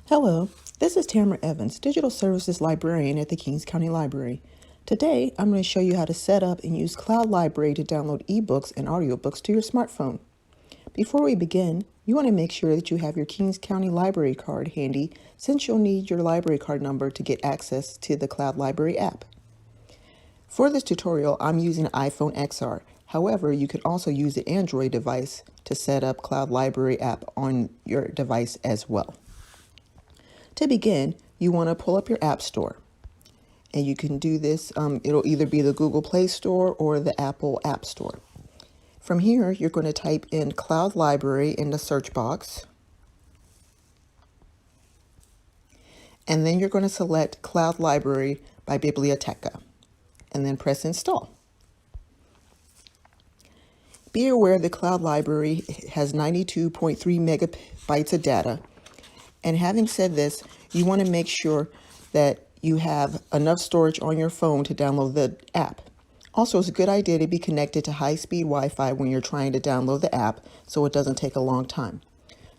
Hello, this is Tamara Evans, Digital Services Librarian at the Kings County Library. Today, I'm going to show you how to set up and use Cloud Library to download ebooks and audiobooks to your smartphone. Before we begin, you want to make sure that you have your Kings County Library card handy, since you'll need your library card number to get access to the Cloud Library app. For this tutorial, I'm using an iPhone XR. However, you can also use an Android device to set up Cloud Library app on your device as well. To begin, you want to pull up your App Store. And you can do this, it'll either be the Google Play Store or the Apple App Store. From here, you're going to type in Cloud Library in the search box. And then you're going to select Cloud Library by Biblioteca. And then press Install. Be aware the Cloud Library has 92.3 megabytes of data. And having said this, you want to make sure that you have enough storage on your phone to download the app. Also, it's a good idea to be connected to high-speed Wi-Fi when you're trying to download the app so it doesn't take a long time.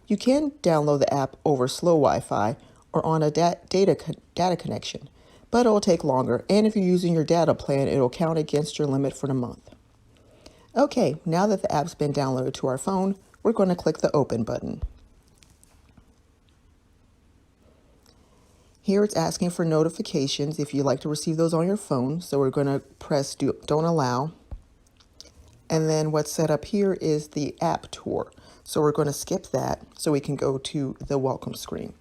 You can download the app over slow Wi-Fi or on a data connection, but it'll take longer, and if you're using your data plan, it'll count against your limit for the month. Okay, now that the app's been downloaded to our phone, we're going to click the Open button. Here it's asking for notifications if you'd like to receive those on your phone. So we're going to press Don't Allow. And then what's set up here is the app tour. So we're going to skip that so we can go to the welcome screen.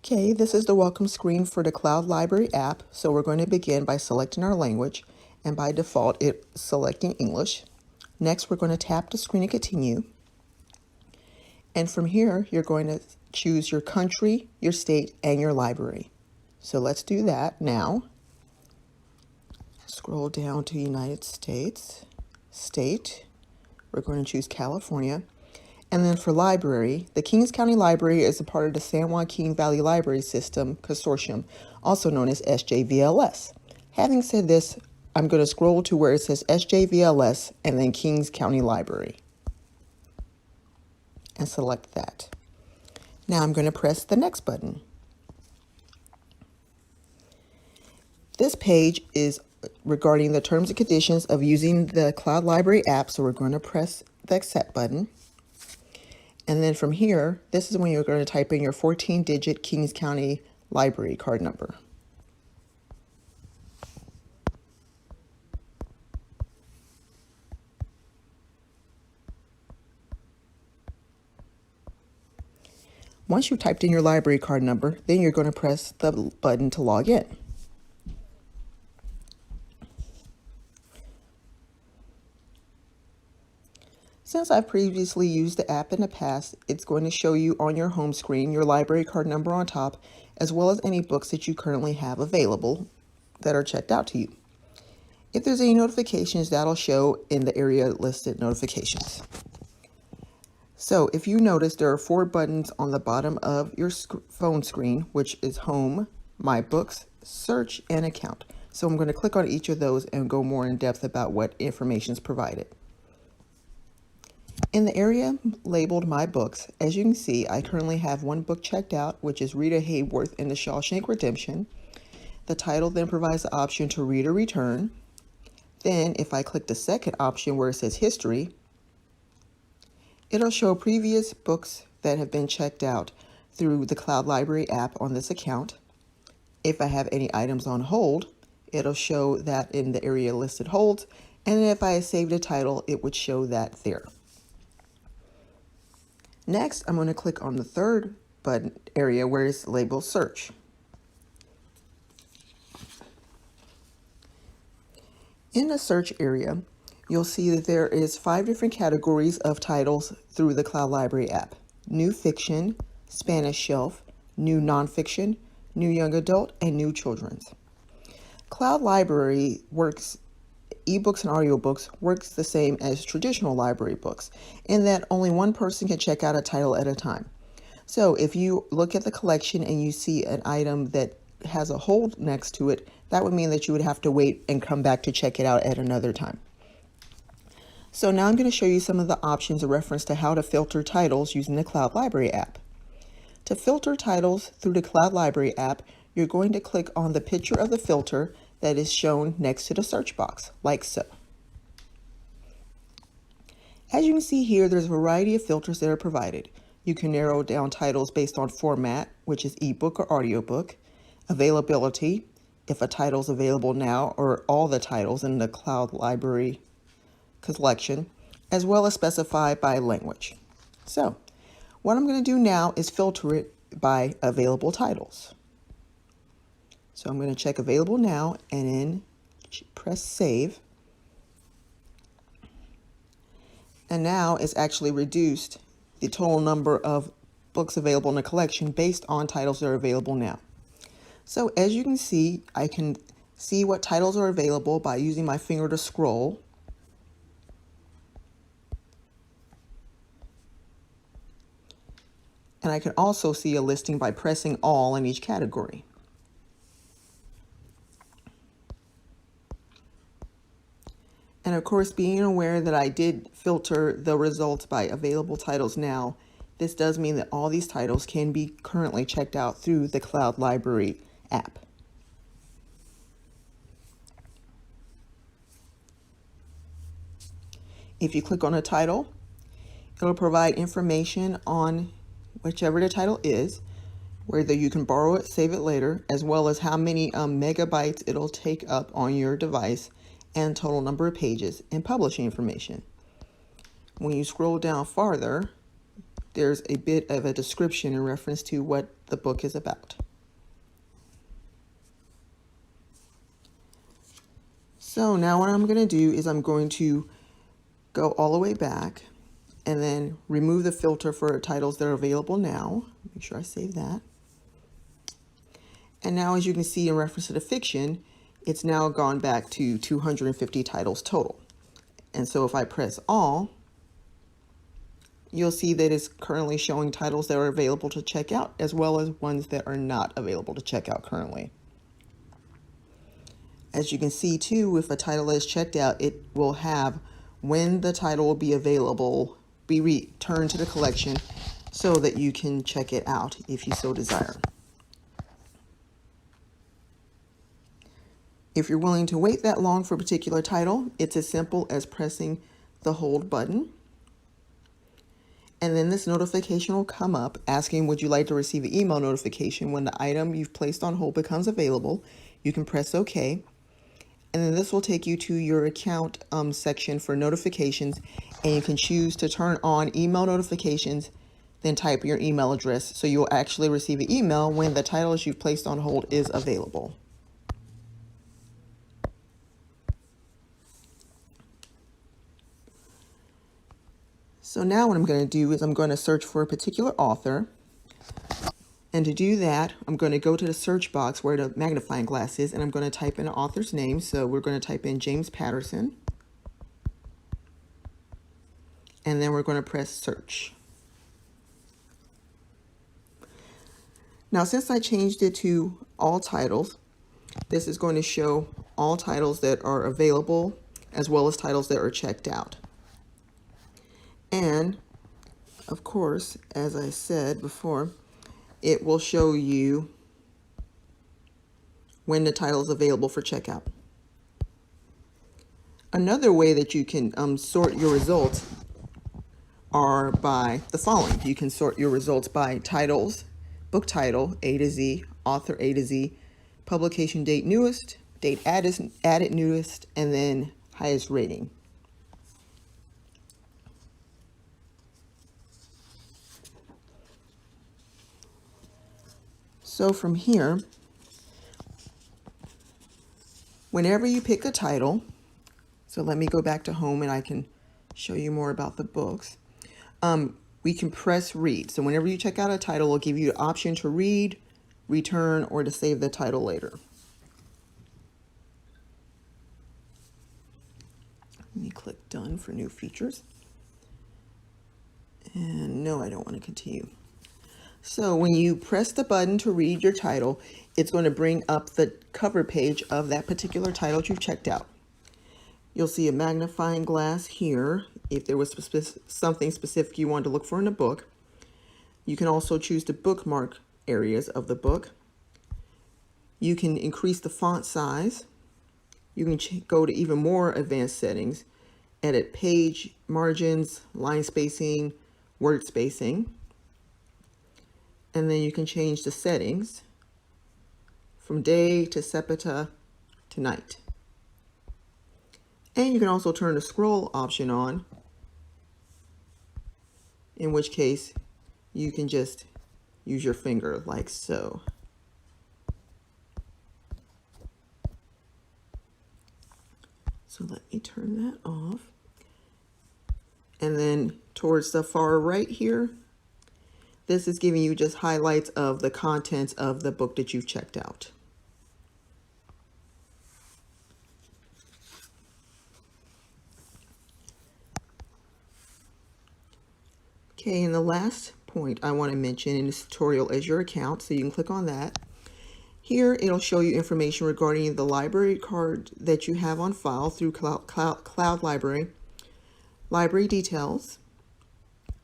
Okay, this is the welcome screen for the Cloud Library app. So we're going to begin by selecting our language. And by default, it's selecting English. Next, we're going to tap the screen and continue. And from here, you're going to choose your country, your state, and your library. So let's do that now. Scroll down to United States, state. We're going to choose California. And then for library, the Kings County Library is a part of the San Joaquin Valley Library System Consortium, also known as SJVLS. Having said this, I'm going to scroll to where it says SJVLS and then Kings County Library. And select that. Now I'm going to press the next button. This page is regarding the terms and conditions of using the Cloud Library app, so we're going to press the Accept button. And then from here, this is when you're going to type in your 14-digit Kings County Library card number. Once you've typed in your library card number, then you're going to press the button to log in. Since I've previously used the app in the past, it's going to show you on your home screen your library card number on top, as well as any books that you currently have available that are checked out to you. If there's any notifications, that'll show in the area listed notifications. So if you notice, there are 4 buttons on the bottom of your phone screen, which is Home, My Books, Search, and Account. So I'm going to click on each of those and go more in depth about what information is provided. In the area labeled My Books, as you can see, I currently have one book checked out, which is Rita Hayworth in the Shawshank Redemption. The title then provides the option to read or return. Then if I click the second option where it says History, it'll show previous books that have been checked out through the Cloud Library app on this account. If I have any items on hold, it'll show that in the area listed holds, and if I saved a title, it would show that there. Next, I'm going to click on the third button area where it's labeled Search. In the search area, you'll see that there is 5 different categories of titles through the Cloud Library app: New Fiction, Spanish Shelf, New Nonfiction, New Young Adult, and New Children's. Cloud Library works, ebooks and audiobooks works the same as traditional library books in that only one person can check out a title at a time. So if you look at the collection and you see an item that has a hold next to it, that would mean that you would have to wait and come back to check it out at another time. So now I'm going to show you some of the options in reference to how to filter titles using the Cloud Library app. To filter titles through the Cloud Library app, you're going to click on the picture of the filter that is shown next to the search box, like so. As you can see here, there's a variety of filters that are provided. You can narrow down titles based on format, which is ebook or audiobook, availability, if a title is available now or all the titles in the Cloud Library collection, as well as specify by language. So, what I'm going to do now is filter it by available titles. So I'm going to check available now and then press save. And now it's actually reduced the total number of books available in the collection based on titles that are available now. So as you can see, I can see what titles are available by using my finger to scroll. And I can also see a listing by pressing all in each category. And of course, being aware that I did filter the results by available titles now, this does mean that all these titles can be currently checked out through the Cloud Library app. If you click on a title, it'll provide information on whichever the title is, whether you can borrow it, save it later, as well as how many megabytes it'll take up on your device, and total number of pages, and publishing information. When you scroll down farther, there's a bit of a description in reference to what the book is about. So now what I'm going to do is I'm going to go all the way back and then remove the filter for titles that are available now. Make sure I save that. And now, as you can see in reference to the fiction, it's now gone back to 250 titles total. And so if I press all, you'll see that it's currently showing titles that are available to check out, as well as ones that are not available to check out currently. As you can see too, if a title is checked out, it will have when the title will be available, be returned to the collection so that you can check it out if you so desire. If you're willing to wait that long for a particular title, it's as simple as pressing the hold button. And then this notification will come up asking, would you like to receive an email notification when the item you've placed on hold becomes available? You can press OK. And then this will take you to your account section for notifications, and you can choose to turn on email notifications, then type your email address so you'll actually receive an email when the titles you've placed on hold is available. So now what I'm going to do is I'm going to search for a particular author. And to do that, I'm going to go to the search box where the magnifying glass is, and I'm going to type in the author's name. So we're going to type in James Patterson. And then we're going to press search. Now, since I changed it to all titles, this is going to show all titles that are available as well as titles that are checked out. And of course, as I said before, it will show you when the title is available for checkout. Another way that you can sort your results are by the following. You can sort your results by titles, book title, A to Z, author A to Z, publication date newest, date added newest, and then highest rating. So from here, whenever you pick a title, so let me go back to home and I can show you more about the books. We can press read. So whenever you check out a title, it'll give you the option to read, return, or to save the title later. Let me click done for new features. And no, I don't want to continue. So when you press the button to read your title, it's going to bring up the cover page of that particular title you've checked out. You'll see a magnifying glass here if there was something specific you wanted to look for in a book. You can also choose to bookmark areas of the book. You can increase the font size. You can go to even more advanced settings, edit page margins, line spacing, word spacing. And then you can change the settings from day to septa to night. And you can also turn the scroll option on, in which case you can just use your finger like so. So let me turn that off. And then towards the far right here, this is giving you just highlights of the contents of the book that you've checked out. Okay, and the last point I want to mention in this tutorial is your account, so you can click on that. Here it'll show you information regarding the library card that you have on file through Cloud Library, library details,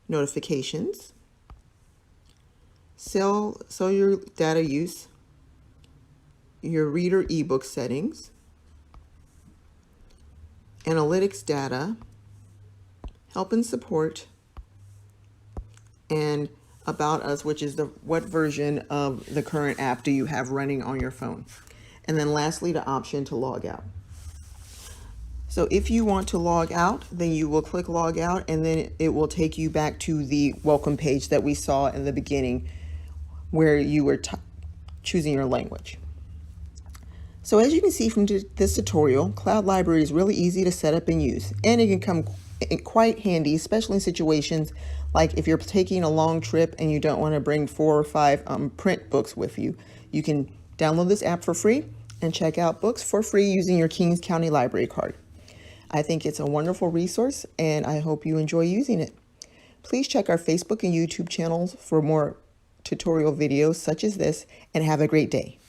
notifications, cellular data use, your reader ebook settings, analytics data, help and support, and about us, which is what version of the current app do you have running on your phone. And then lastly, the option to log out. So if you want to log out, then you will click log out, and then it will take you back to the welcome page that we saw in the beginning where you were choosing your language. So as you can see from this tutorial, Cloud Library is really easy to set up and use, and it can come quite handy, especially in situations like if you're taking a long trip and you don't want to bring 4 or 5 print books with you. You can download this app for free and check out books for free using your Kings County Library card. I think it's a wonderful resource, and I hope you enjoy using it. Please check our Facebook and YouTube channels for more tutorial videos such as this, and have a great day.